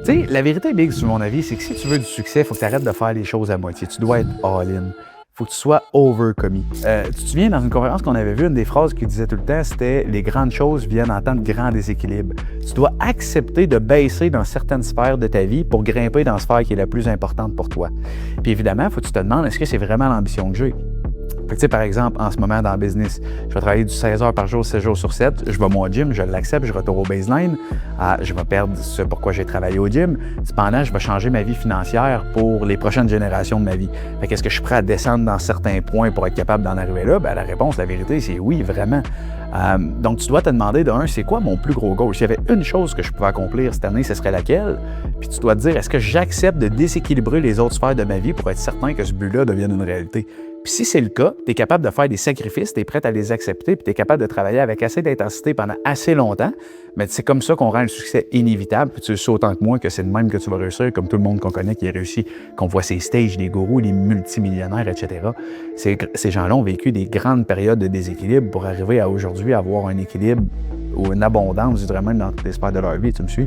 Tu sais, la vérité, Big, sur mon avis, c'est que si tu veux du succès, il faut que tu arrêtes de faire les choses à moitié. Tu dois être all-in. Faut que tu sois over-commis. Tu te souviens, dans une conférence qu'on avait vue, une des phrases qu'il disait tout le temps, c'était « Les grandes choses viennent en temps de grands déséquilibres ». Tu dois accepter de baisser dans certaines sphères de ta vie pour grimper dans la sphère qui est la plus importante pour toi. Puis évidemment, il faut que tu te demandes, est-ce que c'est vraiment l'ambition que j'ai? Fait que, tu sais, par exemple, en ce moment dans le business, je vais travailler du 16 heures par jour, 7 jours sur 7. Je vais au gym, je l'accepte, je retourne au baseline. Je vais perdre ce pourquoi j'ai travaillé au gym. Cependant, je vais changer ma vie financière pour les prochaines générations de ma vie. Fait qu'est-ce que je suis prêt à descendre dans certains points pour être capable d'en arriver là? Bien, la réponse, la vérité, c'est oui, vraiment. Donc, tu dois te demander c'est quoi mon plus gros goal? S'il y avait une chose que je pouvais accomplir cette année, ce serait laquelle? Puis tu dois te dire, est-ce que j'accepte de déséquilibrer les autres sphères de ma vie pour être certain que ce but-là devienne une réalité? Puis si c'est le cas, tu es capable de faire des sacrifices, tu es prêt à les accepter, puis tu es capable de travailler avec assez d'intensité pendant assez longtemps, mais c'est comme ça qu'on rend le succès inévitable, puis tu le sais autant que moi que c'est de même que tu vas réussir, comme tout le monde qu'on connaît qui a réussi, qu'on voit ces stages, les gourous, les multimillionnaires, etc. Ces gens-là ont vécu des grandes périodes de déséquilibre pour arriver à aujourd'hui avoir un équilibre ou une abondance, je dirais même, dans toutes les sphères de leur vie, tu me suis?